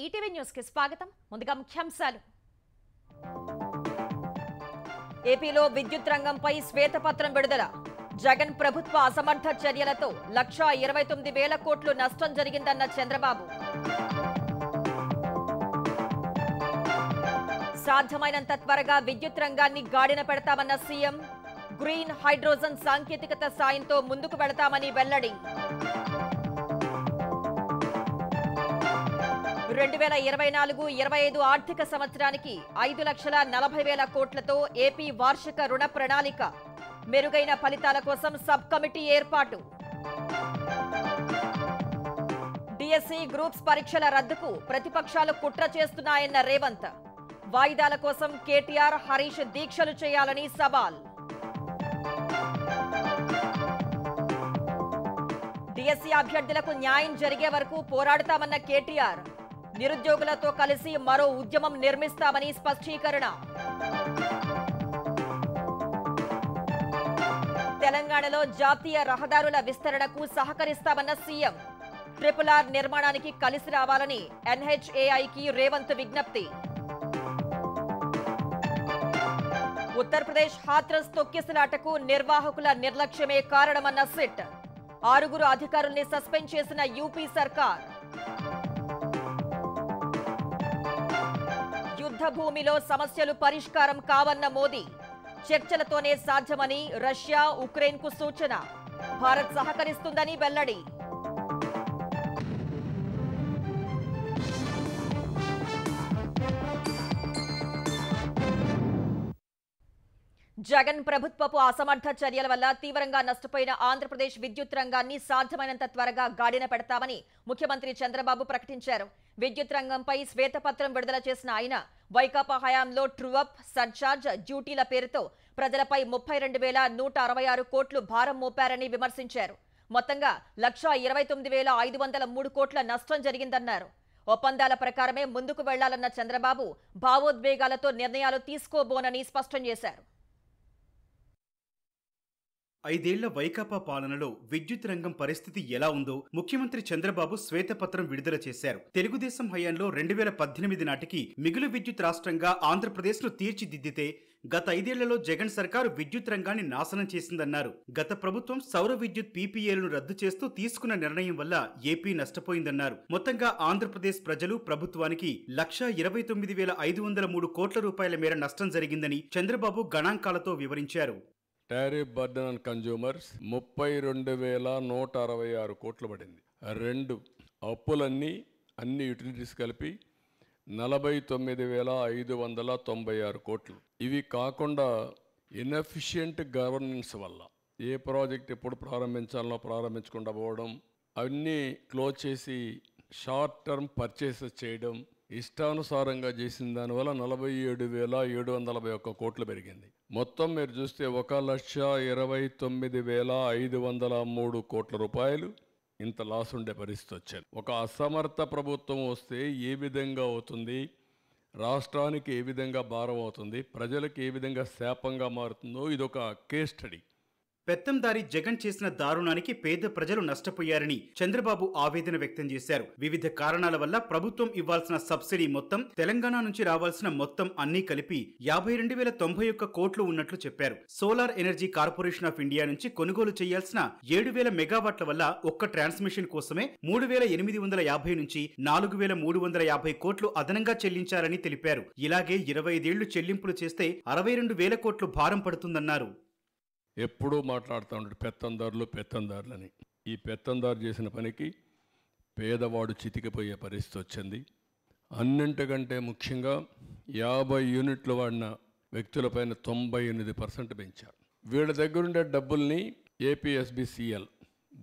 ETV news కి స్వాగతం. ముందుగా ముఖ్యాంశాలు. ఏపీలో విద్యుత్ రంగంపై శ్వేతపత్రం విడుదల. జగన్ ప్రభుత్వ అసమర్థ చర్యలతో 1,29,000 కోట్లు నష్టం జరిగిందన్న చంద్రబాబు. సాధ్యమైనంత త్వరగా విద్యుత్ రంగాన్ని గాడిన పెడతామన్న సీఎం. గ్రీన్ హైడ్రోజన్ సాంకేతికత సాయంతో ముందుకు వెళతామని వెల్లడి. 2024-25 ఆర్థిక సంవత్సరానికి 5,40,000 కోట్లతో ఏపీ వార్షిక రుణ ప్రణాళిక. మెరుగైన ఫలితాల కోసం సబ్ కమిటీ ఏర్పాటు. డిఎస్సి గ్రూప్స్ పరీక్షల రద్దుకు ప్రతిపక్షాలు కుట్ర చేస్తున్నాయన్న రేవంత్. వాయిదాల కోసం కేటీఆర్, హరీష్ దీక్షలు చేయాలని సవాల్. డిఎస్సి అభ్యర్థులకు న్యాయం జరిగే వరకు పోరాడతామన్న కేటీఆర్. నిరుద్యోగులతో కలిసి మరో ఉద్యమం నిర్మిస్తామని స్పష్టీకరణ. తెలంగాణలో జాతీయ రహదారుల విస్తరణకు సహకరిస్తామన్న సీఎం. RRR నిర్మాణానికి కలిసి రావాలని NHAIకి రేవంత్ విజ్ఞప్తి. ఉత్తరప్రదేశ్ హాత్రస్ తొక్కిసలాటకు నిర్వాహకుల నిర్లక్ష్యమే కారణమన్న సిట్. 6 అధికారుల్ని సస్పెండ్ చేసిన యూపీ సర్కార్. యుద్ధ భూమిలో సమస్యలు పరిష్కారం కావన్న మోదీ. చర్చలతోనే సాధ్యమని రష్యా, ఉక్రెయిన్కు సూచన. భారత్ సహకరిస్తుందని వెల్లడి. జగన్ ప్రభుత్వపు అసమర్థ చర్యల వల్ల తీవ్రంగా నష్టపోయిన ఆంధ్రప్రదేశ్ విద్యుత్ రంగాన్ని సాధ్యమైనంత త్వరగా గాడిన పెడతామని ముఖ్యమంత్రి చంద్రబాబు ప్రకటించారు. విద్యుత్ రంగంపై శ్వేతపత్రం విడుదల చేసిన ఆయన వైకాపా హయాంలో ట్రూఅప్, సర్చార్జ్, డ్యూటీల పేరుతో ప్రజలపై 32,166 కోట్లు భారం మోపారని విమర్శించారు. మొత్తంగా 1,29,503 కోట్ల నష్టం జరిగిందన్నారు. ఒప్పందాల ప్రకారమే ముందుకు వెళ్లాలన్న చంద్రబాబు భావోద్వేగాలతో నిర్ణయాలు తీసుకోబోనని స్పష్టం చేశారు. 5 ఏళ్ల వైకాపా పాలనలో విద్యుత్ రంగం పరిస్థితి ఎలా ఉందో ముఖ్యమంత్రి చంద్రబాబు శ్వేతపత్రం విడుదల చేశారు. తెలుగుదేశం హయాంలో 2018 నాటికి మిగులు విద్యుత్ రాష్ట్రంగా ఆంధ్రప్రదేశ్ను తీర్చిదిద్దితే గత 5 ఏళ్లలో జగన్ సర్కారు విద్యుత్ రంగాన్ని నాశనం చేసిందన్నారు. గత ప్రభుత్వం సౌర విద్యుత్ PPAలను రద్దు చేస్తూ తీసుకున్న నిర్ణయం వల్ల ఏపీ నష్టపోయిందన్నారు. మొత్తంగా ఆంధ్రప్రదేశ్ ప్రజలు, ప్రభుత్వానికి 1,29,503 కోట్ల రూపాయల మేర నష్టం జరిగిందని చంద్రబాబు గణాంకాలతో వివరించారు. టారిఫ్ బర్డెన్ ఆన్ కన్జ్యూమర్స్ 32,166 కోట్లు పడింది. 2 అప్పులన్నీ అన్ని యూటిలిటీస్ కలిపి 49,596 కోట్లు. ఇవి కాకుండా ఇన్ఎఫిషియంట్ గవర్నెన్స్ వల్ల ఏ ప్రాజెక్ట్ ఎప్పుడు ప్రారంభించాలనో ప్రారంభించకుండా పోవడం, అవన్నీ క్లోజ్ చేసి షార్ట్ టర్మ్ పర్చేసెస్ చేయడం, ఇష్టానుసారంగా చేసిన దానివల్ల 47,741 కోట్లు పెరిగింది. మొత్తం మీరు చూస్తే 1,29,503 కోట్ల రూపాయలు ఇంత లాస్ ఉండే పరిస్థితి వచ్చారు. ఒక అసమర్థ ప్రభుత్వం వస్తే ఏ విధంగా అవుతుంది, రాష్ట్రానికి ఏ విధంగా భారం అవుతుంది, ప్రజలకు ఏ విధంగా శాపంగా మారుతుందో ఇదొక కేస్ స్టడీ. పెత్తందారి జగన్ చేసిన దారుణానికి పేద ప్రజలు నష్టపోయారని చంద్రబాబు ఆవేదన వ్యక్తం చేశారు. వివిధ కారణాల వల్ల ప్రభుత్వం ఇవ్వాల్సిన సబ్సిడీ మొత్తం, తెలంగాణ నుంచి రావాల్సిన మొత్తం అన్నీ కలిపి 52,091 కోట్లు ఉన్నట్లు చెప్పారు. Solar energy corporation of India నుంచి కొనుగోలు చేయాల్సిన 7,000 మెగావాట్ల వల్ల ఒక్క ట్రాన్స్మిషన్ కోసమే 3,850 నుంచి 4,350 కోట్లు అదనంగా చెల్లించారని తెలిపారు. ఇలాగే 25 ఏళ్లు చెల్లింపులు చేస్తే 62,000 కోట్లు భారం పడుతుందన్నారు. ఎప్పుడూ మాట్లాడుతూ ఉంటాడు పెత్తందారులని. ఈ పెత్తందారు చేసిన పనికి పేదవాడు చితికిపోయే పరిస్థితి వచ్చింది. అన్నింటికంటే ముఖ్యంగా 50 యూనిట్లు వాడిన వ్యక్తులపైన 98% పెంచారు. వీళ్ళ దగ్గరుండే డబ్బుల్ని APSBCL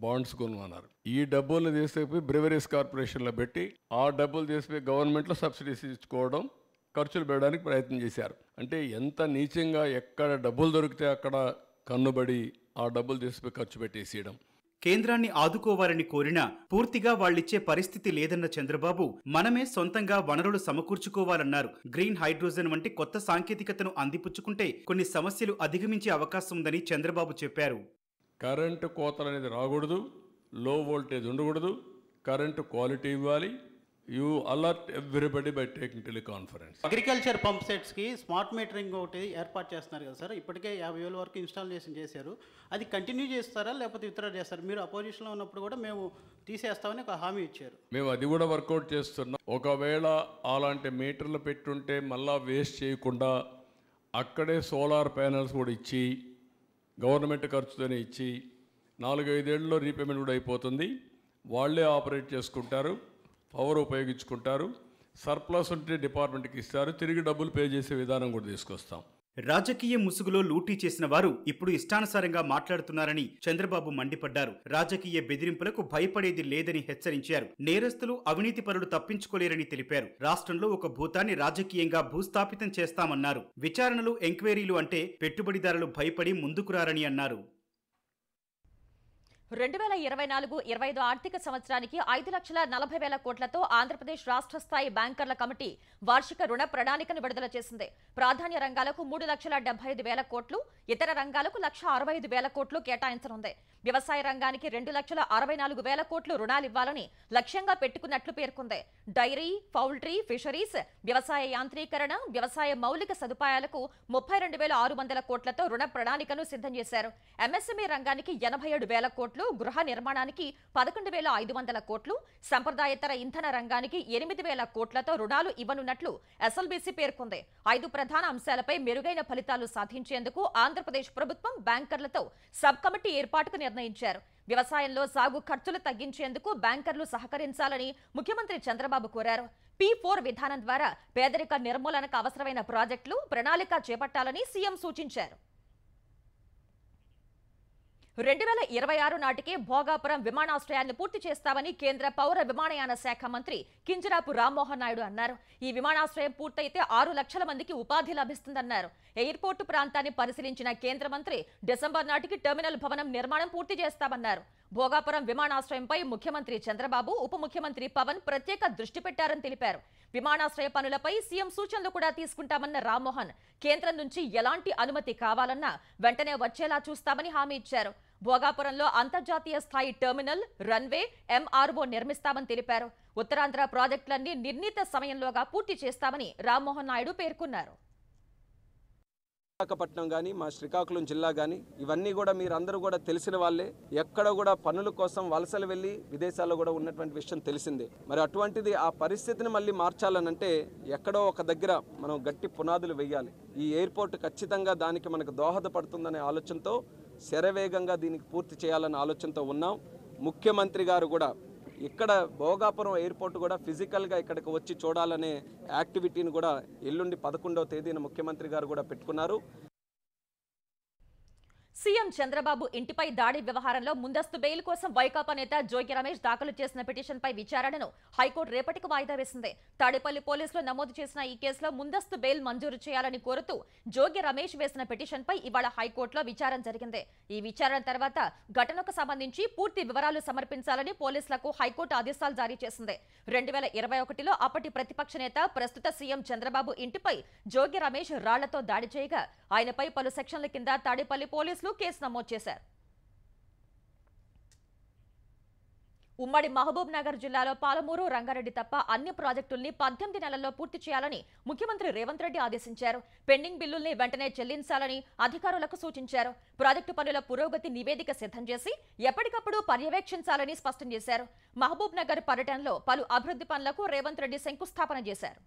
బాండ్స్ కొనుగొన్నారు. ఈ డబ్బుల్ని తీసుకుపోయి బ్రివరీస్ కార్పొరేషన్లో పెట్టి ఆ డబ్బులు తీసుకుపోయి గవర్నమెంట్లో సబ్సిడీస్ ఇచ్చుకోవడం, ఖర్చులు పెట్టడానికి ప్రయత్నం చేశారు. అంటే ఎంత నీచంగా ఎక్కడ డబ్బులు దొరికితే అక్కడ కన్నుబడి ఆ డబ్బులు తీసుకుపోయి ఖర్చు పెట్టేసేయడం. కేంద్రాన్ని ఆదుకోవాలని కోరినా పూర్తిగా వాళ్లిచ్చే పరిస్థితి లేదన్న చంద్రబాబు మనమే సొంతంగా వనరులు సమకూర్చుకోవాలన్నారు. గ్రీన్ హైడ్రోజన్ వంటి కొత్త సాంకేతికతను అందిపుచ్చుకుంటే కొన్ని సమస్యలు అధిగమించే అవకాశం ఉందని చంద్రబాబు చెప్పారు. కరెంటు కోతలు అనేది రాకూడదు, లో వోల్టేజ్ ఉండకూడదు, కరెంటు క్వాలిటీ ఇవ్వాలి, You alert everybody by taking teleconference. Agriculture pump సెట్స్కి స్మార్ట్ మీటరింగ్ ఒకటి ఏర్పాటు చేస్తున్నారు కదా సార్, ఇప్పటికే 50,000 వరకు ఇన్స్టాలేషన్ చేశారు. అది కంటిన్యూ చేస్తారా లేకపోతే విత్డ్రా చేస్తారా? మీరు అపోజిషన్లో ఉన్నప్పుడు కూడా మేము తీసేస్తామని ఒక హామీ ఇచ్చారు. మేము అది కూడా వర్కౌట్ చేస్తున్నాం. ఒకవేళ అలాంటి మీటర్లు పెట్టుంటే మళ్ళా వేస్ట్ చేయకుండా అక్కడే సోలార్ ప్యానల్స్ కూడా ఇచ్చి గవర్నమెంట్ ఖర్చుతోనే ఇచ్చి 4-5 ఏళ్ళలో రీపేమెంట్ కూడా అయిపోతుంది. వాళ్ళే ఆపరేట్ చేసుకుంటారు, పవర్ ఉపయోగించుకుంటారు, సర్ప్లస్ ఉంటే డిపార్ట్మెంట్కి ఇస్తారు, తిరిగి డబ్బులు పే చేసే విధానం కూడా తీసుకొస్తాం. రాజకీయ ముసుగులో లూటీ చేసిన వారు ఇప్పుడు ఇష్టానుసారంగా మాట్లాడుతున్నారని చంద్రబాబు మండిపడ్డారు. రాజకీయ బెదిరింపులకు భయపడేది లేదని హెచ్చరించారు. నేరస్తులు అవినీతి పరులు తప్పించుకోలేరని తెలిపారు. రాష్ట్రంలో ఒక భూతాన్ని రాజకీయంగా భూస్థాపితం చేస్తామన్నారు. విచారణలు, ఎంక్వైరీలు అంటే పెట్టుబడిదారులు భయపడి ముందుకురారని అన్నారు. 2024-25 ఆర్థిక సంవత్సరానికి 5,40,000 కోట్లతో ఆంధ్రప్రదేశ్ రాష్ట్ర స్థాయి బ్యాంకర్ల కమిటీ వార్షిక రుణ ప్రణాళికను విడుదల చేసింది. ప్రాధాన్య రంగాలకు 3,75,000 కోట్లు, ఇతర రంగాలకు 1,65,000 కోట్లు కేటాయించనుంది. వ్యవసాయ రంగానికి 2,64,000 కోట్లు రుణాలివ్వాలని లక్ష్యంగా పెట్టుకున్నట్లు పేర్కొంది. డైరీ, పౌల్ట్రీ, ఫిషరీస్, వ్యవసాయ యాంత్రీకరణ, వ్యవసాయ మౌలిక సదుపాయాలకు 32,600 కోట్లతో రుణ ప్రణాళికను సిద్ధం చేశారు. ఎంఎస్ఎంఈ రంగానికి 87,000 కోట్లు, గృహ నిర్మాణానికి 11,500 కోట్లు, సంప్రదాయేతర ఇంధన రంగానికి 8,000 కోట్లతో రుణాలు ఇవ్వనున్నట్లు ఎస్ఎల్బీసీ పేర్కొంది. 5 ప్రధాన అంశాలపై మెరుగైన ఫలితాలు సాధించేందుకు ఆంధ్రప్రదేశ్ ప్రభుత్వం బ్యాంకర్లతో సబ్ కమిటీ ఏర్పాటుకు నిర్ణయించారు. వ్యవసాయంలో సాగు ఖర్చులు తగ్గించేందుకు బ్యాంకర్లు సహకరించాలని ముఖ్యమంత్రి చంద్రబాబు కోరారు. P4 విధానం ద్వారా పేదరిక నిర్మూలనకు అవసరమైన ప్రాజెక్టులు, ప్రణాళిక చేపట్టాలని సీఎం సూచించారు. 2026 నాటికే భోగాపురం విమానాశ్రయాన్ని పూర్తి చేస్తామని కేంద్ర పౌర విమానయాన శాఖ మంత్రి కింజరాపు రామ్మోహన్ నాయుడు అన్నారు. ఈ విమానాశ్రయం పూర్తయితే 6 లక్షల మందికి ఉపాధి లభిస్తుందన్నారు. ఎయిర్పోర్టు ప్రాంతాన్ని పరిశీలించిన కేంద్ర మంత్రి డిసెంబర్ నాటికి టెర్మినల్ భవనం నిర్మాణం పూర్తి చేస్తామన్నారు. భోగాపురం విమానాశ్రయంపై ముఖ్యమంత్రి చంద్రబాబు, ఉప ముఖ్యమంత్రి పవన్ ప్రత్యేక దృష్టి పెట్టారని తెలిపారు. విమానాశ్రయ పనులపై సీఎం సూచనలు కూడా తీసుకుంటామన్న రామ్మోహన్, కేంద్రం నుంచి ఎలాంటి అనుమతి కావాలన్నా వెంటనే వచ్చేలా చూస్తామని హామీ ఇచ్చారు. భోగాపురంలో అంతర్జాతీయ స్థాయి టెర్మినల్, రన్వే, ఎంఆర్ఓ నిర్మిస్తామని తెలిపారు. ఉత్తరాంధ్ర ప్రాజెక్టులన్నీ నిర్ణీత సమయంలోగా పూర్తి చేస్తామని రామ్మోహన్ నాయుడు పేర్కొన్నారు. విశాఖపట్నం కానీ, మా శ్రీకాకుళం జిల్లా కానీ, ఇవన్నీ కూడా మీరు అందరూ కూడా తెలిసిన వాళ్ళే. ఎక్కడ కూడా పనుల కోసం వలసలు వెళ్ళి విదేశాల్లో కూడా ఉన్నటువంటి విషయం తెలిసిందే. మరి అటువంటిది ఆ పరిస్థితిని మళ్ళీ మార్చాలనంటే ఎక్కడో ఒక దగ్గర మనం గట్టి పునాదులు వేయాలి. ఈ ఎయిర్పోర్ట్ ఖచ్చితంగా దానికి మనకు దోహదపడుతుందనే ఆలోచనతో శరవేగంగా దీనికి పూర్తి చేయాలనే ఆలోచనతో ఉన్నాం. ముఖ్యమంత్రి గారు కూడా ఇక్కడ భోగాపురం ఎయిర్పోర్ట్ కూడా ఫిజికల్గా ఇక్కడికి వచ్చి చూడాలనే యాక్టివిటీని కూడా ఎల్లుండి 11వ తేదీన ముఖ్యమంత్రి గారు కూడా పెట్టుకున్నారు. సీఎం చంద్రబాబు ఇంటిపై దాడి వ్యవహారంలో ముందస్తు బెయిల్ కోసం వైకాపా నేత జోగి రమేష్ దాఖలు చేసిన పిటిషన్పై విచారణను హైకోర్టు రేపటికి వాయిదా వేసింది. తాడేపల్లి పోలీసులు నమోదు చేసిన ఈ కేసులో ముందస్తు బెయిల్ మంజూరు చేయాలని కోరుతూ జోగి రమేష్ వేసిన పిటిషన్పై ఇవాళ హైకోర్టులో విచారణ జరిగింది. ఈ విచారణ తర్వాత ఘటనకు సంబంధించి పూర్తి వివరాలు సమర్పించాలని పోలీసులకు హైకోర్టు ఆదేశాలు జారీ చేసింది. 2021లో అప్పటి ప్రతిపక్ష నేత, ప్రస్తుత సీఎం చంద్రబాబు ఇంటిపై జోగి రమేష్ రాళ్లతో దాడి చేయగా ఆయనపై పలు సెక్షన్ల కింద తాడేపల్లి పోలీసులు కేసు నమోదు చేశారు. ఉమ్మడి మహబూబ్ నగర్ జిల్లాలో పాలమూరు, రంగారెడ్డి తప్ప అన్ని ప్రాజెక్టుల్ని 18 నెలల్లో పూర్తి చేయాలని ముఖ్యమంత్రి రేవంత్ రెడ్డి ఆదేశించారు. పెండింగ్ బిల్లుల్ని వెంటనే చెల్లించాలని అధికారులకు సూచించారు. ప్రాజెక్టు పనుల పురోగతి నివేదిక సిద్ధం చేసి ఎప్పటికప్పుడు పర్యవేక్షించాలని స్పష్టం చేశారు. మహబూబ్ నగర్ పర్యటనలో పలు అభివృద్ధి పనులకు రేవంత్ రెడ్డి శంకుస్థాపన చేశారు.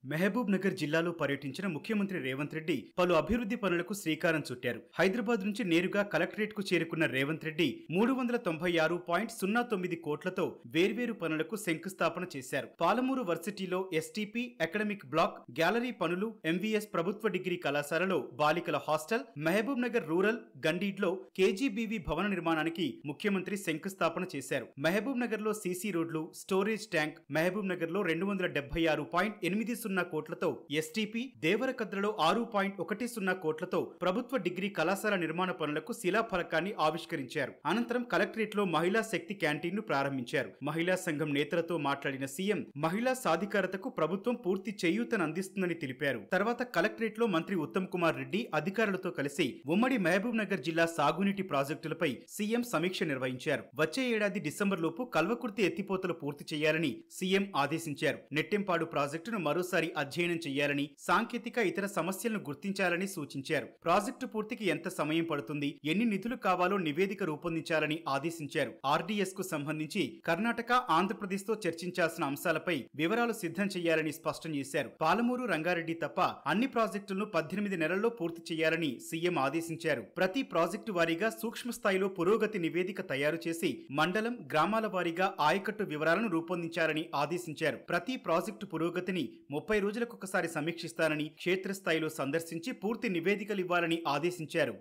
మహబూబ్ నగర్ జిల్లాలో పర్యటించిన ముఖ్యమంత్రి రేవంత్ రెడ్డి పలు అభివృద్ధి పనులకు శ్రీకారం చుట్టారు. హైదరాబాద్ నుంచి నేరుగా కలెక్టరేట్ కు చేరుకున్న రేవంత్ రెడ్డి 396.09 కోట్లతో వేర్వేరు పనులకు శంకుస్థాపన చేశారు. పాలమూరు వర్సిటీలో ఎస్టీపీ అకాడమిక్ బ్లాక్, గ్యాలరీ పనులు, ఎంవీఎస్ ప్రభుత్వ డిగ్రీ కళాశాలలో బాలికల హాస్టల్, మహబూబ్ నగర్ రూరల్ గండీడ్లో కేజీబీవీ భవన నిర్మాణానికి ముఖ్యమంత్రి శంకుస్థాపన చేశారు. మహబూబ్ నగర్ లో సీసీ రోడ్లు, స్టోరేజ్ ట్యాంక్, మహబూబ్ నగర్ లో 276.80 0 కోట్లతో, ఎస్టీపీ దేవరకద్రలో 6.10 కోట్లతో ప్రభుత్వ డిగ్రీ కళాశాల నిర్మాణ పనులకు శిలాఫలకాన్ని ఆవిష్కరించారు. అనంతరం కలెక్టరేట్ లో మహిళా శక్తి క్యాంటీన్ ను ప్రారంభించారు. మహిళా సంఘం నేతలతో మాట్లాడిన సీఎం మహిళా సాధికారతకు ప్రభుత్వం పూర్తి చేయూతను అందిస్తుందని తెలిపారు. తర్వాత కలెక్టరేట్ లో మంత్రి ఉత్తమ్ కుమార్ రెడ్డి అధికారులతో కలిసి ఉమ్మడి మహబూబ్ నగర్ జిల్లా సాగునీటి ప్రాజెక్టులపై సీఎం సమీక్ష నిర్వహించారు. వచ్చే ఏడాది డిసెంబర్ లోపు కల్వకుర్తి ఎత్తిపోతలు పూర్తి చేయాలని సీఎం ఆదేశించారు. నెట్టెంపాడు ప్రాజెక్టును మరోసారి అధ్యయనం చేయాలని, సాంకేతిక ఇతర సమస్యలను గుర్తించాలని సూచించారు. ప్రాజెక్టు పూర్తికి ఎంత సమయం పడుతుంది, ఎన్ని నిధులు కావాలో నివేదిక రూపొందించాలని ఆదేశించారు. ఆర్డీఎస్ కు సంబంధించి కర్ణాటక, ఆంధ్రప్రదేశ్ తో చర్చించాల్సిన అంశాలపై వివరాలు సిద్ధం చేయాలని స్పష్టం చేశారు. పాలమూరు, రంగారెడ్డి తప్ప అన్ని ప్రాజెక్టులను 18 నెలల్లో పూర్తి చేయాలని సీఎం ఆదేశించారు. ప్రతి ప్రాజెక్టు వారీగా సూక్ష్మ స్థాయిలో పురోగతి నివేదిక తయారు చేసి మండలం, గ్రామాల వారీగా ఆయకట్టు వివరాలను రూపొందించాలని ఆదేశించారు. ప్రతి ప్రాజెక్టు పురోగతిని 30 రోజులకొకసారి సమీక్షిస్తానని, క్షేత్రస్థాయిలో సందర్శించి పూర్తి నివేదికలు ఇవ్వాలని ఆదేశించారు.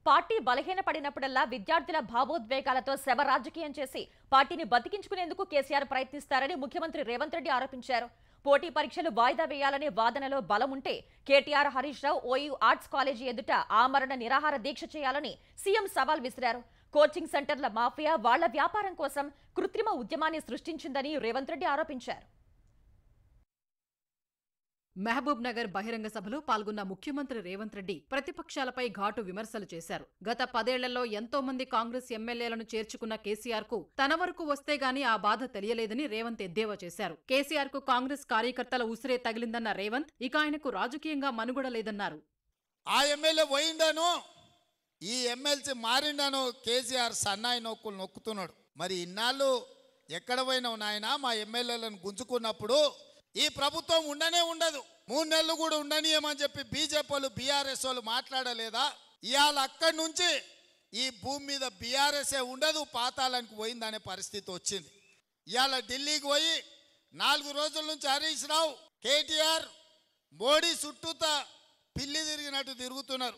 పార్టీ బలహీనపడినప్పుడల్లా విద్యార్థుల భావోద్వేగాలతో శవ రాజకీయం చేసి పార్టీని బతికించుకునేందుకు కేసీఆర్ ప్రయత్నిస్తారని ముఖ్యమంత్రి రేవంత్ రెడ్డి ఆరోపించారు. పోటీ పరీక్షలు వాయిదా వేయాలనే వాదనలో బలం ఉంటే KTR, Harish Rao OU arts college ఎదుట ఆమరణ నిరాహార దీక్ష చేయాలని సీఎం సవాల్ విసిరారు. కోచింగ్ సెంటర్ల మాఫియా వాళ్ల వ్యాపారం కోసం కృత్రిమ ఉద్యమాన్ని సృష్టించిందని రేవంత్ రెడ్డి ఆరోపించారు. మహబూబ్ నగర్ బహిరంగ సభలో పాల్గొన్న ముఖ్యమంత్రి రేవంత్ రెడ్డి ప్రతిపక్షాలపై ఘాటు విమర్శలు చేశారు. గత 10 ఏళ్లలో ఎంతో మంది కాంగ్రెస్ ఎమ్మెల్యేలను చేర్చుకున్న కేసీఆర్ కు తన వరకు వస్తే గాని ఆ బాధ తెలియలేదని రేవంత్ ఎద్దేవా చేశారు. కేసీఆర్ కు కాంగ్రెస్ కార్యకర్తల ఉసిరే తగిలిందన్న రేవంత్ ఇక ఆయనకు రాజకీయంగా మనుగడ లేదన్నారు. ఆ ఎమ్మెల్యే పోయిండాను, ఈ ఎమ్మెల్సీ మారిండాను, కేసీఆర్ సన్నాయి నొక్కులు నొక్కుతున్నాడు. మరి ఇన్నాళ్ళు ఎక్కడ పోయినావు నాయనా? మా ఎమ్మెల్యేలను గుంజుకున్నప్పుడు ఈ ప్రభుత్వం ఉండనే ఉండదు, 3 నెలలు కూడా ఉండనీయమని చెప్పి బీజేపీ వాళ్ళు, బీఆర్ఎస్ వాళ్ళు మాట్లాడలేదా? ఇవాళ అక్కడి నుంచి ఈ భూమి మీద బీఆర్ఎస్ఏ ఉండదు, పాతాళానికి పోయిందనే పరిస్థితి వచ్చింది. ఇవాళ ఢిల్లీకి పోయి 4 రోజుల నుంచి హరీష్ రావు, కేటీఆర్, మోడీ చుట్టూతా పిల్లి తిరిగినట్టు తిరుగుతున్నారు.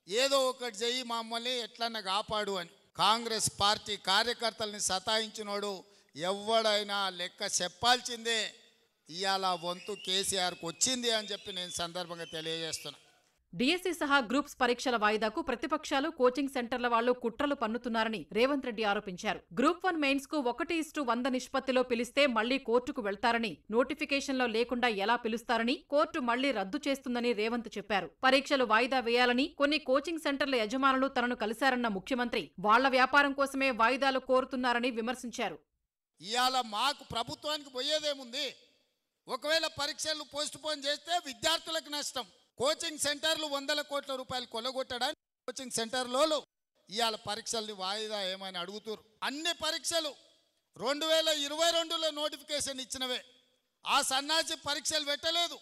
ఏదో ఒకటి చెయ్యి, మమ్మల్ని ఎట్లన్నా కాపాడు అని. కాంగ్రెస్ పార్టీ కార్యకర్తల్ని సతాయించినోడు ఎవడైనా లెక్క చెప్పాల్సిందే. ఇవాళ వంతు కేసీఆర్కు వచ్చింది అని చెప్పి నేను సందర్భంగా తెలియజేస్తున్నా. డిఎస్సీ సహా గ్రూప్స్ పరీక్షల వాయిదాకు ప్రతిపక్షాలు, కోచింగ్ సెంటర్ల వాళ్లు కుట్రలు పన్నుతున్నారని రేవంత్ రెడ్డి ఆరోపించారు. గ్రూప్ 1 మెయిన్స్ కు 1:100 నిష్పత్తిలో పిలిస్తే మళ్లీ కోర్టుకు వెళ్తారని, నోటిఫికేషన్లో లేకుండా ఎలా పిలుస్తారని కోర్టు మళ్లీ రద్దు చేస్తుందని రేవంత్ చెప్పారు. పరీక్షలు వాయిదా వేయాలని కొన్ని కోచింగ్ సెంటర్ల యజమానులు తనను కలిశారన్న ముఖ్యమంత్రి వాళ్ల వ్యాపారం కోసమే వాయిదాలు కోరుతున్నారని విమర్శించారు. ఇవాళ మాకు ప్రభుత్వానికి పోయేదేముంది? ఒకవేళ పరీక్షలు పోస్ట్ పోన్ చేస్తే విద్యార్థులకు నష్టం. కోచింగ్ సెంటర్లు 100 కోట్ల రూపాయలు కొల్లగొట్టడానికి కోచింగ్ సెంటర్లో ఇవాళ పరీక్షల్ని వాయిదా ఏమైనా అడుగుతున్నారు. అన్ని పరీక్షలు 2022లో నోటిఫికేషన్ ఇచ్చినవే. ఆ సన్నాసి పరీక్షలు పెట్టలేదు.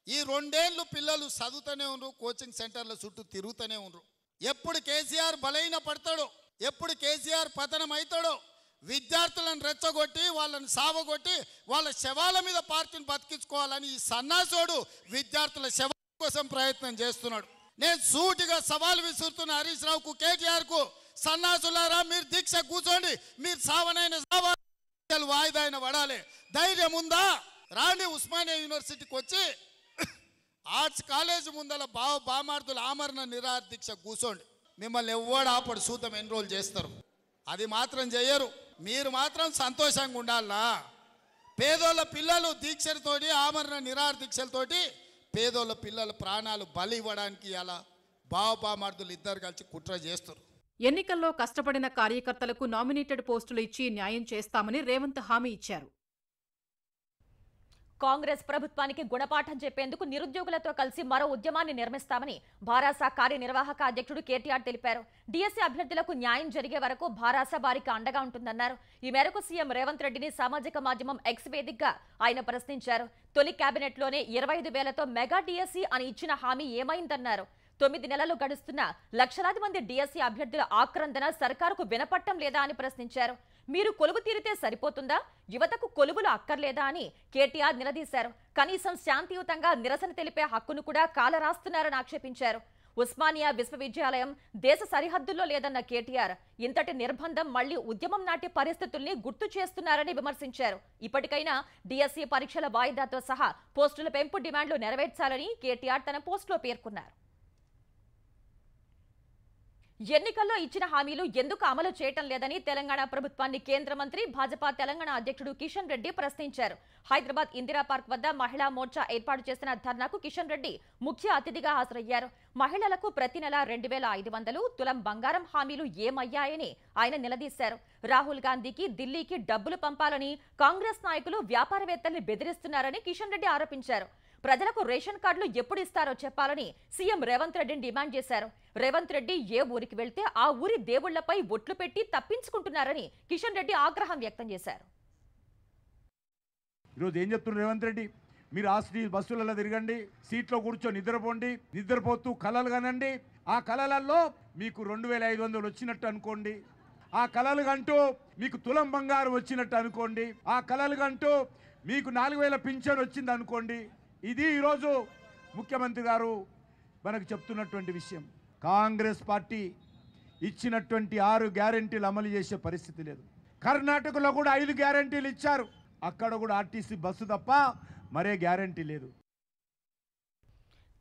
ఈ 2 ఏళ్ళు పిల్లలు చదువుతూనే ఉన్నారు, కోచింగ్ సెంటర్ల చుట్టూ తిరుగుతూనే ఉన్నారు. ఎప్పుడు కేసీఆర్ బలహీన పడతాడో, ఎప్పుడు కేసీఆర్ పతనం అవుతాడో, విద్యార్థులను రెచ్చగొట్టి వాళ్ళని సావగొట్టి వాళ్ళ శవాల మీద పార్టీని బతికించుకోవాలని ఈ సన్నాసోడు విద్యార్థుల శవాల కోసం ప్రయత్నం చేస్తున్నాడు. నేను సూటిగా సవాల్ విసురుతున్న హరీష్ రావుకు, కేటీఆర్కు, సన్నాసులారా మీరు దీక్ష కూర్చోండి, మీరు సావనైన సవాలు వాయిదా అయిన పడాలి. ధైర్యం ఉందా? రాండి ఉస్మానియా యూనివర్సిటీకి వచ్చి ఆర్ట్స్ కాలేజ్ ముందల బామార్దుల ఆమరణ నిరాహార దీక్ష కూర్చోండి. మిమ్మల్ని ఎవ్వడు ఆపడు, సూతం ఎన్రోల్ చేస్తారు. అది మాత్రం చెయ్యరు. మీరు మాత్రం సంతోషంగా ఉండాలా? పేదోళ్ళ పిల్లలు దీక్షలతోటి, ఆమరణ నిరాహార దీక్షలతోటి పేదోళ్ళ పిల్లల ప్రాణాలు బలి ఇవ్వడానికి అలా బామార్దులు ఇద్దరు కలిసి కుట్ర చేస్తారు. ఎన్నికల్లో కష్టపడిన కార్యకర్తలకు నామినేటెడ్ పోస్టులు ఇచ్చి న్యాయం చేస్తామని రేవంత్ హామీ ఇచ్చారు. కాంగ్రెస్ ప్రభుత్వానికి గుణపాఠం చెప్పేందుకు నిరుద్యోగులతో కలిసి మరో ఉద్యమాన్ని నిర్మిస్తామని భారాస కార్యనిర్వాహక అధ్యక్షుడు కేటీఆర్ తెలిపారు. డిఎస్సీ అభ్యర్థులకు న్యాయం జరిగే వరకు భారాస వారికి అండగా ఉంటుందన్నారు. ఈ మేరకు సీఎం రేవంత్ రెడ్డిని సామాజిక మాధ్యమం ఎక్స్ వేదికగా ఆయన ప్రశ్నించారు. తొలి కేబినెట్లోనే 25,000తో మెగా డిఎస్సీ అని ఇచ్చిన హామీ ఏమైందన్నారు. 9 నెలలు గడుస్తున్న లక్షలాది మంది డిఎస్సీ అభ్యర్థుల ఆక్రందన సర్కారుకు వినపట్టం లేదా అని ప్రశ్నించారు. మీరు కొలువు తీరితే సరిపోతుందా? యువతకు కొలువులు అక్కర్లేదా అని కేటీఆర్ నిలదీశారు. కనీసం శాంతియుతంగా నిరసన తెలిపే హక్కును కూడా కాలరాస్తున్నారని ఆక్షేపించారు. ఉస్మానియా విశ్వవిద్యాలయం దేశ సరిహద్దుల్లో లేదన్న కేటీఆర్ ఇంతటి నిర్బంధం మళ్లీ ఉద్యమం నాటి పరిస్థితుల్ని గుర్తు చేస్తున్నారని విమర్శించారు. ఇప్పటికైనా డిఎస్సి పరీక్షల వాయిదాతో సహా పోస్టుల పెంపు డిమాండ్లు నెరవేర్చాలని కేటీఆర్ తన పోస్టులో పేర్కొన్నారు. ఎన్నికల్లో ఇచ్చిన హామీలు ఎందుకు అమలు చేయటం లేదని తెలంగాణ ప్రభుత్వాన్ని కేంద్ర మంత్రి భాజపా తెలంగాణ అధ్యక్షుడు కిషన్ రెడ్డి ప్రశ్నించారు. హైదరాబాద్ ఇందిరా పార్క్ వద్ద మహిళా మోర్చా ఏర్పాటు చేసిన ధర్నాకు కిషన్ రెడ్డి ముఖ్య అతిథిగా హాజరయ్యారు. మహిళలకు ప్రతి నెల 2500 తులం బంగారం హామీలు ఏమయ్యాయని ఆయన నిలదీశారు. రాహుల్ గాంధీకి ఢిల్లీకి డబ్బులు పంపాలని కాంగ్రెస్ నాయకులు వ్యాపారవేత్తల్ని బెదిరిస్తున్నారని కిషన్ రెడ్డి ఆరోపించారు. ప్రజలకు రేషన్ కార్డులు ఎప్పుడు ఇస్తారో చెప్పాలని సీఎం రేవంత్ రెడ్డిని డిమాండ్ చేశారు. రేవంత్ రెడ్డి ఏ ఊరికి వెళ్తే ఆ ఊరి దేవుళ్లపై ఒట్లు పెట్టి తప్పించుకుంటున్నారని కిషన్ రెడ్డి ఆగ్రహం వ్యక్తం చేశారు. ఈరోజు ఏం చెప్తున్నారు రేవంత్ రెడ్డి? మీరు ఆస్తి బస్సులలో తిరగండి, సీట్లో కూర్చొని నిద్రపోండి, నిద్రపోతూ కలలు కనండి. ఆ కలలలో మీకు 2500 వచ్చినట్టు అనుకోండి. ఆ కలలు కంటూ మీకు తులం బంగారం వచ్చినట్టు అనుకోండి. ఆ కలలు కంటూ మీకు 4000 పింఛన్ వచ్చింది అనుకోండి. ఇది ఈరోజు ముఖ్యమంత్రి గారు మనకు చెప్తున్నటువంటి విషయం. కాంగ్రెస్ పార్టీ ఇచ్చినటువంటి 6 గ్యారెంటీలు అమలు చేసే పరిస్థితి లేదు. కర్ణాటకలో కూడా 5 గ్యారెంటీలు ఇచ్చారు. అక్కడ కూడా ఆర్టీసీ బస్సు తప్ప మరే గ్యారెంటీ లేదు.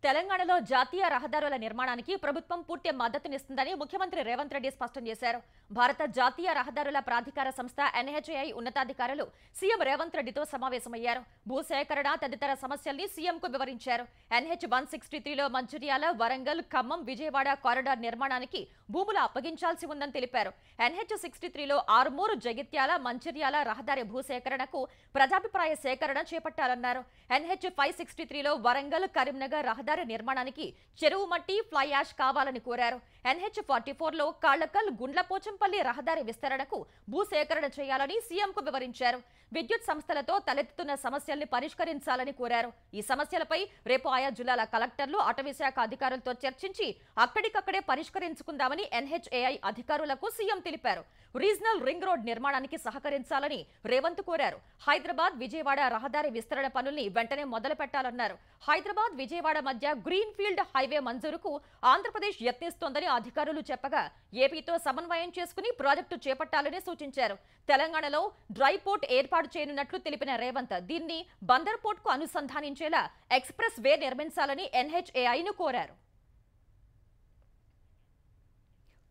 తెలంగాణలో జాతీయ రహదారుల నిర్మాణానికి ప్రభుత్వం పూర్తి మద్దతునిస్తుందని ముఖ్యమంత్రి రేవంత్ రెడ్డి స్పష్టం చేశారు. భారత జాతీయ రహదారుల ప్రాధికార సంస్థ NHAI ఉన్నతాధికారులు సీఎం రేవంత్ రెడ్డితో సమావేశమయ్యారు. భూసేకరణ తదితర సమస్యల్ని సీఎంకు వివరించారు. NH 163లో మంచిర్యాల, వరంగల్, ఖమ్మం, విజయవాడ కారిడార్ నిర్మాణానికి భూములు అప్పగించాల్సి ఉందని తెలిపారు. NH 63లో ఆరుమూరు, జగిత్యాల, మంచిర్యాల రహదారి భూసేకరణకు ప్రజాభిప్రాయ సేకరణ చేపట్టాలన్నారు. NH 563లో వరంగల్, కరీంనగర్ రహదారి నిర్మాణానికి చెరువు మట్టి, ఫ్లై యాష్ కావాలని కోరారు. NH 44లో కాళ్లకల్, గుండ్లపోచంపల్లి రహదారి విస్తరణకు భూసేకరణ చేయాలని సీఎంకు వివరించారు. విద్యుత్ సంస్థలతో తలెత్తుతున్న సమస్యల్ని పరిష్కరించాలని కోరారు. ఈ సమస్యలపై రేపు ఆయా జిల్లాల కలెక్టర్లు, అటవీశాఖ అధికారులతో చర్చించి అక్కడికక్కడే పరిష్కరించుకుందామని NHAI అధికారులకు సీఎం తెలిపారు. రీజనల్ రింగ్ రోడ్ నిర్మాణానికి సహకరించాలని రేవంత్ కోరారు. హైదరాబాద్, విజయవాడ రహదారి విస్తరణ పనుల్ని వెంటనే మొదలు పెట్టాలన్నారు. హైదరాబాద్, విజయవాడ మధ్య గ్రీన్ ఫీల్డ్ హైవే మంజూరుకు ఆంధ్రప్రదేశ్ యత్నిస్తోందని అధికారులు చెప్పగా ఏపీతో సమన్వయం చేసుకుని ప్రాజెక్టు చేపట్టాలని సూచించారు. తెలంగాణలో డ్రై పోర్ట్ ఏర్పాటు చేయనున్నట్లు తెలిపిన రేవంత్ దీన్ని బందర్ పోర్ట్ కు అనుసంధానించేలా ఎక్స్ప్రెస్ వే నిర్మించాలని NHAIను కోరారు.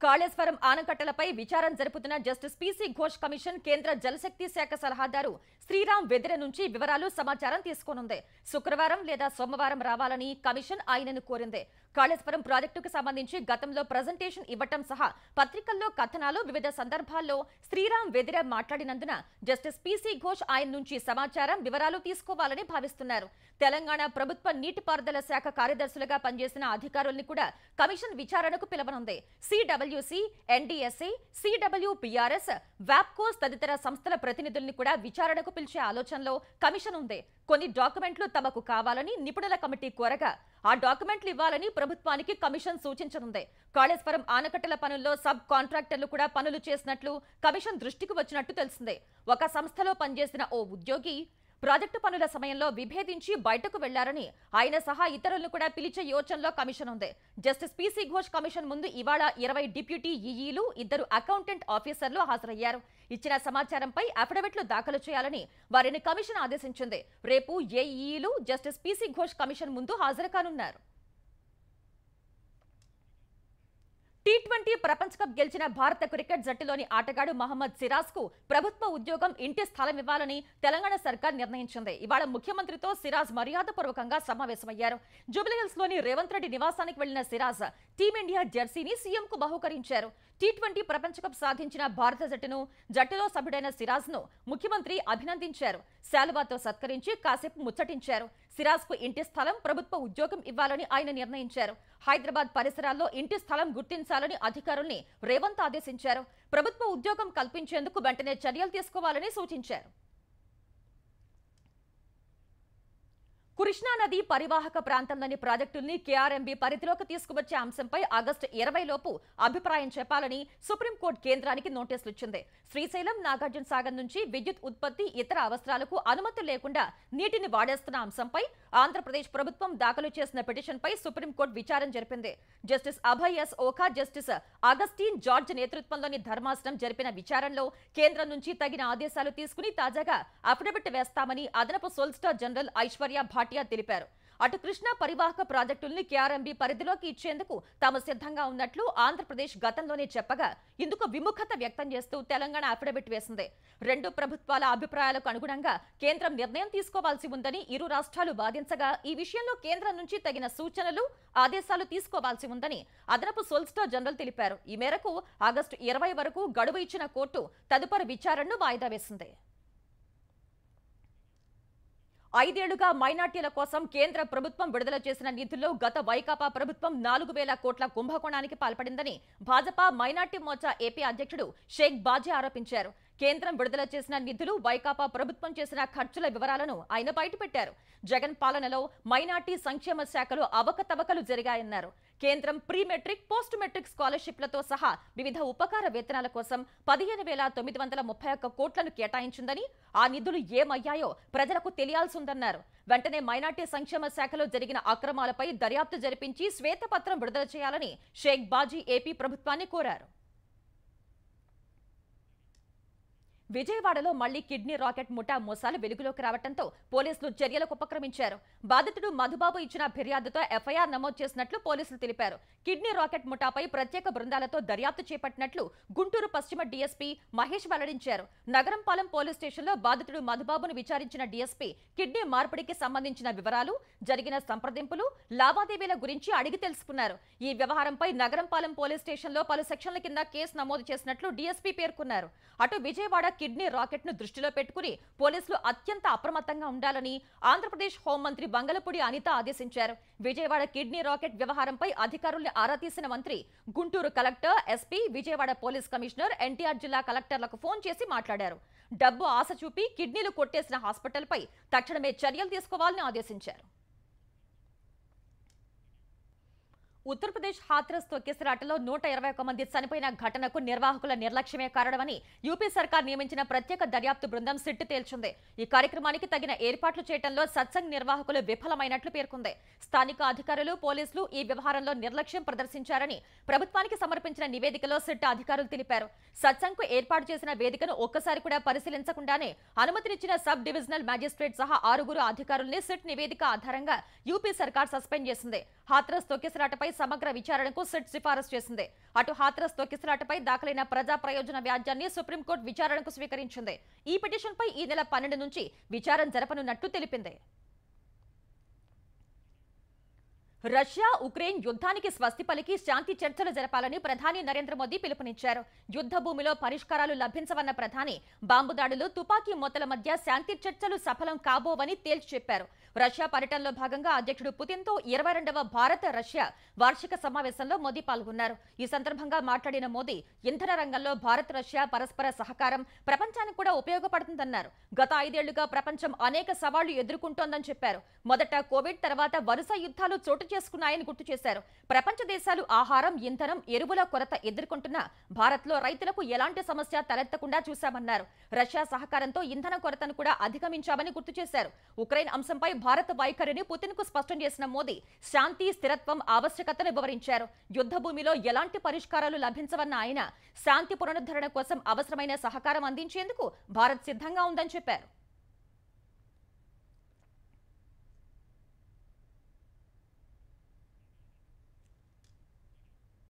కాళేశ్వరం ఆనకట్టలపై విచారణ జరుపుతున్న జస్టిస్ PC ఘోష్ కమిషన్ కేంద్ర జలశక్తి శాఖ సలహాదారు శ్రీరామ్ వెదిరె నుంచి వివరాలు, సమాచారం తీసుకోనుంది. శుక్రవారం లేదా సోమవారం రావాలని కమిషన్ ఆయనను కోరింది. కాళేశ్వరం ప్రాజెక్టుకు సంబంధించి గతంలో ప్రజెంటేషన్ ఇవ్వటం సహా పత్రికల్లో కథనాలు, వివిధ సందర్భాల్లో శ్రీరామ్ వెదిరె మాట్లాడినందున జస్టిస్ PC ఘోష్ ఆయన నుంచి సమాచారం, వివరాలు తీసుకోవాలని భావిస్తున్నారు. తెలంగాణ ప్రభుత్వ నీటిపారుదల శాఖ కార్యదర్శులుగా పనిచేసిన అధికారుల్ని కూడా కమిషన్ విచారణకు పిలవనుంది. CWC, NDSA, CWPRS, వ్యాప్కోస్ తదితర సంస్థల ప్రతినిధుల్ని కూడా విచారణకు పిలిచే ఆలోచనలో కమిషన్ ఉంది. కొన్ని డాక్యుమెంట్లు తమకు కావాలని నిపుణుల కమిటీ కోరగా ఆ డాక్యుమెంట్లు ఇవ్వాలని ప్రభుత్వానికి కమిషన్ సూచించనుంది. కాళేశ్వరం ఆనకట్టల పనుల్లో సబ్ కాంట్రాక్టర్లు కూడా పనులు చేసినట్లు కమిషన్ దృష్టికి వచ్చినట్టు తెలిసిందే. ఒక సంస్థలో పనిచేసిన ఓ ఉద్యోగి ప్రాజెక్టు పనుల సమయంలో విభేదించి బయటకు వెళ్లారని ఆయన సహా ఇతరులను కూడా పిలిచే యోచనలో కమిషన్ ఉంది. జస్టిస్ PC ఘోష్ కమిషన్ ముందు ఇవాళ 20 డిప్యూటీ ఈఈలు, 2 అకౌంటెంట్ ఆఫీసర్లు హాజరయ్యారు. ఇచ్చిన సమాచారంపై అఫిడవిట్లు దాఖలు చేయాలని వారిని కమిషన్ ఆదేశించింది. రేపు ఏఈలు జస్టిస్ PC ఘోష్ కమిషన్ ముందు హాజరు కానున్నారు. T20 ప్రపంచ కప్ గెలిచిన భారత క్రికెట్ జట్టులోని ఆటగాడు మహమ్మద్ సిరాజ్ కు ప్రభుత్వ ఉద్యోగం, ఇంటి స్థలం ఇవ్వాలని తెలంగాణ సర్కార్ నిర్ణయించింది. ఇవాళ ముఖ్యమంత్రితో సిరాజ్ మర్యాదపూర్వకంగా సమావేశమయ్యారు. జూబ్లీహిల్స్ లోని రేవంత్ రెడ్డి నివాసానికి వెళ్లిన సిరాజ్ టీమిండియా జెర్సీని సీఎంకు బహుకరించారు. T20 ప్రపంచ కప్ సాధించిన భారత జట్టులో సభ్యుడైన సిరాజ్ ను ముఖ్యమంత్రి అభినందించారు. శాలువాతో సత్కరించి కాసేపు ముచ్చటించారు. సిరాజ్ కు ఇంటి స్థలం, ప్రభుత్వ ఉద్యోగం ఇవ్వాలని ఆయన నిర్ణయించారు. హైదరాబాద్ పరిసరాల్లో ఇంటి స్థలం గుర్తించాలని అధికారుల్ని రేవంత్ ఆదేశించారు. ప్రభుత్వ ఉద్యోగం కల్పించేందుకు వెంటనే చర్యలు తీసుకోవాలని సూచించారు. కృష్ణా నది పరివాహక ప్రాంతంలోని ప్రాజెక్టుల్ని KRMB పరిధిలోకి తీసుకువచ్చే అంశంపై ఆగస్టు 20 లోపు అభిప్రాయం చెప్పాలని సుప్రీంకోర్టు కేంద్రానికి నోటీసులు ఇచ్చింది. శ్రీశైలం, నాగార్జున సాగర్ నుంచి విద్యుత్ ఉత్పత్తి, ఇతర అవసరాలకు అనుమతి లేకుండా నీటిని వాడేస్తున్న అంశంపై ఆంధ్రప్రదేశ్ ప్రభుత్వం దాఖలు చేసిన పిటిషన్పై సుప్రీంకోర్టు విచారణ జరిపింది. Justice Abhay S Oka, justice Augustine George నేతృత్వంలోని ధర్మాసనం జరిపిన విచారణలో కేంద్రం నుంచి తగిన ఆదేశాలు తీసుకుని తాజాగా అఫిడవిట్ వేస్తామని అదనపు సోలిసిటర్ జనరల్ ఐశ్వర్య భాటియా తెలిపారు. అటు కృష్ణా పరివాహక ప్రాజెక్టుల్ని కేఆర్ఎంబీ పరిధిలోకి ఇచ్చేందుకు తాము సిద్ధంగా ఉన్నట్లు ఆంధ్రప్రదేశ్ గతంలోనే చెప్పగా ఇందుకు విముఖత వ్యక్తం చేస్తూ తెలంగాణ అఫిడవిట్ వేసింది. రెండు ప్రభుత్వాల అభిప్రాయాలకు అనుగుణంగా కేంద్రం నిర్ణయం తీసుకోవాల్సి ఉందని ఇరు రాష్ట్రాలు వాదించగా ఈ విషయంలో కేంద్రం నుంచి తగిన సూచనలు, ఆదేశాలు తీసుకోవాల్సి ఉందని అదనపు సోలిసిటర్ జనరల్ తెలిపారు. ఈ మేరకు ఆగస్టు 20 వరకు గడువు ఇచ్చిన కోర్టు తదుపరి విచారణను వాయిదా వేసింది. 5 ఏళ్లుగా మైనార్టీల కోసం కేంద్ర ప్రభుత్వం విడుదల చేసిన నిధుల్లో గత వైకాపా ప్రభుత్వం 4,000 కోట్ల కుంభకోణానికి పాల్పడిందని భాజపా మైనార్టీ మోర్చా ఏపీ అధ్యక్షుడు షేక్ బాజీ ఆరోపించారు. కేంద్రం విడుదల చేసిన నిధులు, వైకాపా ప్రభుత్వం చేసిన ఖర్చుల వివరాలను ఆయన బయటపెట్టారు. జగన్ పాలనలో మైనార్టీ సంక్షేమ శాఖలో అవకతవకలు జరిగాయన్నారు. కేంద్రం ప్రీ మెట్రిక్, పోస్ట్ మెట్రిక్ స్కాలర్షిప్లతో సహా వివిధ ఉపకార వేతనాల కోసం 15,931 కోట్లను కేటాయించిందని, ఆ నిధులు ఏమయ్యాయో ప్రజలకు తెలియాల్సిందన్నారు. వెంటనే మైనార్టీ సంక్షేమ శాఖలో జరిగిన అక్రమాలపై దర్యాప్తు జరిపించి శ్వేతపత్రం విడుదల చేయాలని షేక్ బాజీ ఏపీ ప్రభుత్వాన్ని కోరారు. విజయవాడలో మళ్లీ కిడ్నీ రాకెట్ ముఠా మోసాలు వెలుగులోకి రావడంతో పోలీసులు చర్యలకు ఉపక్రమించారు. బాధితుడు మధుబాబు ఇచ్చిన ఫిర్యాదుతో ఎఫ్ఐఆర్ నమోదు చేసినట్లు పోలీసులు తెలిపారు. కిడ్నీ రాకెట్ ముఠాపై ప్రత్యేక బృందాలతో దర్యాప్తు చేపట్టినట్లు గుంటూరు పశ్చిమ డీఎస్పీ మహేష్ వెల్లడించారు. నగరంపాలెం పోలీస్ స్టేషన్లో బాధితుడు మధుబాబును విచారించిన డీఎస్పీ కిడ్నీ మార్పిడికి సంబంధించిన వివరాలు, జరిగిన సంప్రదింపులు, లావాదేవీల గురించి అడిగి తెలుసుకున్నారు. ఈ వ్యవహారంపై నగరంపాలెం పోలీస్ స్టేషన్లో పలు సెక్షన్ల కింద కేసు నమోదు చేసినట్లు డీఎస్పీ పేర్కొన్నారు. అటు విజయవాడ కిడ్నీ రాకెట్ ను దృష్టిలో పెట్టుకుని పోలీసులు అత్యంత అప్రమత్తంగా ఉండాలని ఆంధ్రప్రదేశ్ హోంమంత్రి బంగళపూడి అనిత ఆదేశించారు. విజయవాడ కిడ్నీ రాకెట్ వ్యవహారంపై అధికారుల్ని ఆరా తీసిన మంత్రి Guntur collector, SP, Vijayawada police commissioner, NTR జిల్లా కలెక్టర్లకు ఫోన్ చేసి మాట్లాడారు. డబ్బు ఆశ చూపి కిడ్నీలు కొట్టేసిన హాస్పిటల్పై తక్షణమే చర్యలు తీసుకోవాలని ఆదేశించారు. ఉత్తరప్రదేశ్ హాథ్రస్ తొక్కిసలాటలో 121 మంది చనిపోయిన ఘటనకు నిర్వాహకుల నిర్లక్ష్యమే కారణమని యూపీ సర్కార్ నియమించిన ప్రత్యేక దర్యాప్తు బృందం సిట్ తేల్చింది. ఈ కార్యక్రమానికి తగిన ఏర్పాట్లు చేయడంలో సత్సంగ్ నిర్వాహకులు విఫలమైనట్లు పేర్కొంది. స్థానిక అధికారులు, పోలీసులు ఈ వ్యవహారంలో నిర్లక్ష్యం ప్రదర్శించారని ప్రభుత్వానికి సమర్పించిన నివేదికలో సిట్ అధికారులు తెలిపారు. సత్సంగ్కు ఏర్పాటు చేసిన వేదికను ఒక్కసారి కూడా పరిశీలించకుండానే అనుమతినిచ్చిన సబ్ డివిజనల్ మ్యాజిస్ట్రేట్ సహా 6 అధికారుల్ని సిట్ నివేదిక ఆధారంగా యూపీ సర్కార్ సస్పెండ్ చేసింది. హాథ్రస్ తొక్కిసలాటపై సమగ్ర విచారణకు సిట్ సిఫారసు చేసింది. అటు హాథ్రస్ తొక్కిసలాటపై దాఖలైన ప్రజా ప్రయోజన వ్యాజ్యాన్ని సుప్రీంకోర్టు విచారణకు స్వీకరించింది. ఈ పిటిషన్పై ఈ నెల 12 నుంచి విచారణ జరపనున్నట్టు తెలిపింది. రష్యా, ఉక్రెయిన్ యుద్ధానికి స్వస్తి పలికి శాంతి చర్చలు జరపాలని ప్రధాని నరేంద్ర మోదీ పిలుపునిచ్చారు. యుద్ధ భూమిలో పరిష్కారాలు లభించవన్న ప్రధాని బాంబు దాడులు, తుపాకీ మూతల మధ్య శాంతి చర్చలు సఫలం కాబోవని తేల్చి చెప్పారు. రష్యా పర్యటనలో భాగంగా అధ్యక్షుడు పుతిన్తో 22వ భారత రష్యా వార్షిక సమావేశంలో మోదీ పాల్గొన్నారు. ఈ సందర్భంగా మాట్లాడిన మోదీ ఇంధన రంగంలో భారత్, రష్యా పరస్పర సహకారం ప్రపంచానికి కూడా ఉపయోగపడుతుందన్నారు. గత 5 ఏళ్లుగా ప్రపంచం అనేక సవాళ్లు ఎదుర్కొంటోందని చెప్పారు. మొదట కోవిడ్, తర్వాత వరుస యుద్ధాలు చోటు చేసుకున్నాయని గుర్తు చేశారు. ప్రపంచ దేశాలు ఆహారం, ఇంధనం, ఎరువుల కొరత ఎదుర్కొంటున్న భారత్లో రైతులకు ఎలాంటి సమస్య తలెత్తకుండా చూశామన్నారు. రష్యా సహకారంతో ఇంధన కొరతను కూడా అధిగమించామని గుర్తు చేశారు. ఉక్రెయిన్ అంశంపై భారత వైఖరిని పుతిన్కు స్పష్టం చేసిన మోదీ శాంతి, స్థిరత్వం ఆవశ్యకతను వివరించారు. యుద్ధ భూమిలో ఎలాంటి పరిష్కారాలు లభించవన్న ఆయన శాంతి పునరుద్ధరణ కోసం అవసరమైన సహకారం అందించేందుకు భారత్ సిద్ధంగా ఉందని చెప్పారు.